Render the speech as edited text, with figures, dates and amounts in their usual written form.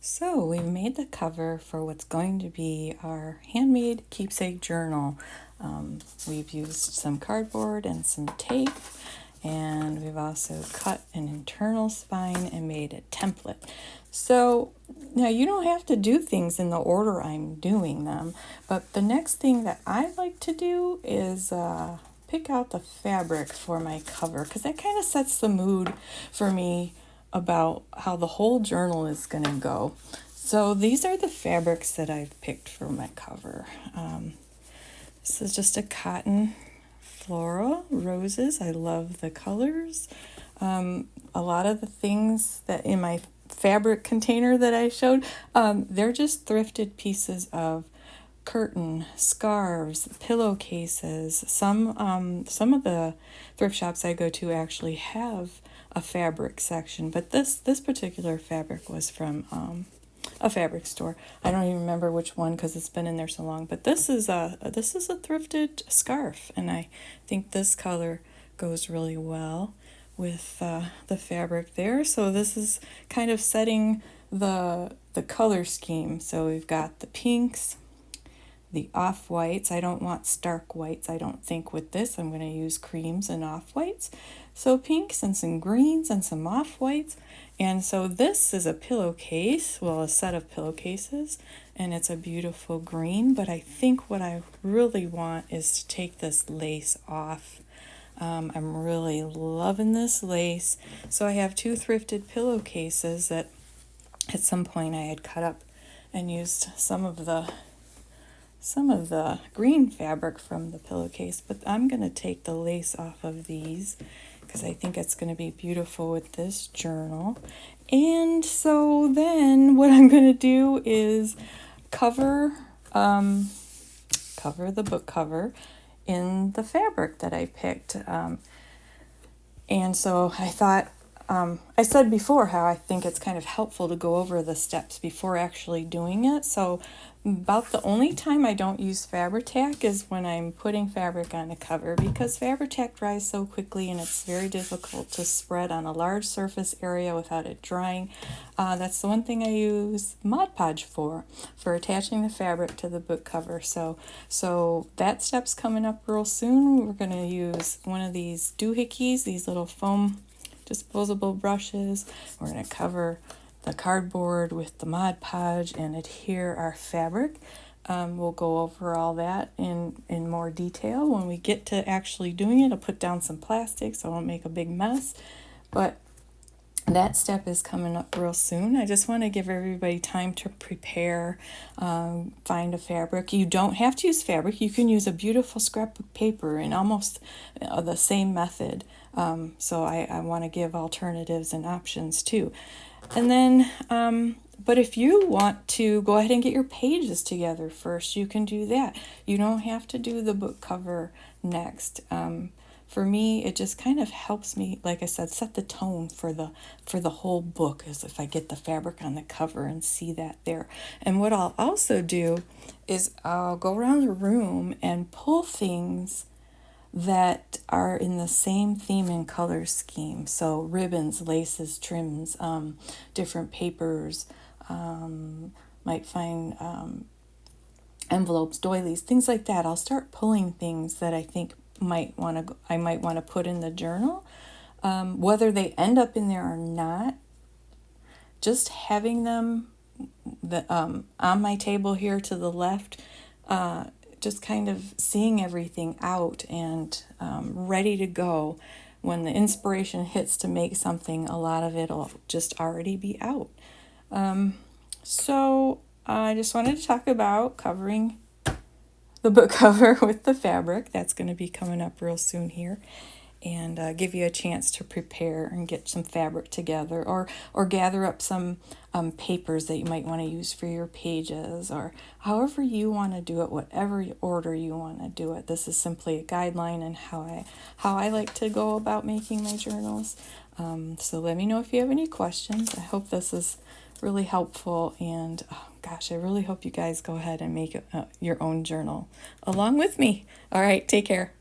So we've made the cover for what's going to be our handmade keepsake journal. We've used some cardboard and some tape, and we've also cut an internal spine and made a template. So now you don't have to do things in the order I'm doing them, but the next thing that I like to do is pick out the fabric for my cover, because that kind of sets the mood for me about how the whole journal is going to go. So these are the fabrics that I've picked for my cover. This is just a cotton floral, roses. I love the colors. A lot of the things that in my fabric container that I showed, they're just thrifted pieces of curtain, scarves, pillowcases. Some of the thrift shops I go to actually have a fabric section, but this particular fabric was from a fabric store. I don't even remember which one because it's been in there so long. But this is a thrifted scarf, and I think this color goes really well with the fabric there. So this is kind of setting the color scheme. So we've got the pinks, the off-whites. I don't want stark whites, I don't think, with this. I'm going to use creams and off-whites. So pinks and some greens and some off-whites. And so this is a pillowcase, well, a set of pillowcases, and it's a beautiful green. But I think what I really want is to take this lace off. I'm really loving this lace. So I have two thrifted pillowcases that at some point I had cut up and used some of the green fabric from the pillowcase, but I'm going to take the lace off of these because I think it's going to be beautiful with this journal. And so then what I'm going to do is cover the book cover in the fabric that I picked. And so I thought, I said before how I think it's kind of helpful to go over the steps before actually doing it. So about the only time I don't use Fabri-Tac is when I'm putting fabric on a cover, because Fabri-Tac dries so quickly and it's very difficult to spread on a large surface area without it drying. That's the one thing I use Mod Podge for attaching the fabric to the book cover. So that step's coming up real soon. We're going to use one of these doohickeys, these little foam disposable brushes. We're going to cover the cardboard with the Mod Podge and adhere our fabric. We'll go over all that in more detail when we get to actually doing it. I'll put down some plastic so I won't make a big mess, but that step is coming up real soon. I just want to give everybody time to prepare, find a fabric. You don't have to use fabric. You can use a beautiful scrapbook paper in almost the same method. So I want to give alternatives and options too. And then, but if you want to go ahead and get your pages together first, you can do that. You don't have to do the book cover next. For me, it just kind of helps me, like I said, set the tone for the whole book, as if I get the fabric on the cover and see that there. And what I'll also do is I'll go around the room and pull things that are in the same theme and color scheme. So ribbons, laces, trims, different papers, might find envelopes, doilies, things like that. I'll start pulling things that I think I might want to put in the journal. Whether they end up in there or not, just having them on my table here to the left, just kind of seeing everything out and ready to go. When the inspiration hits to make something, a lot of it will just already be out. So I just wanted to talk about covering the book cover with the fabric. That's going to be coming up real soon here, and give you a chance to prepare and get some fabric together, or gather up some papers that you might want to use for your pages, or however you want to do it, whatever order you want to do it. This is simply a guideline and how I like to go about making my journals. So let me know if you have any questions. I hope this is really helpful, and gosh, I really hope you guys go ahead and make your own journal along with me. All right, take care.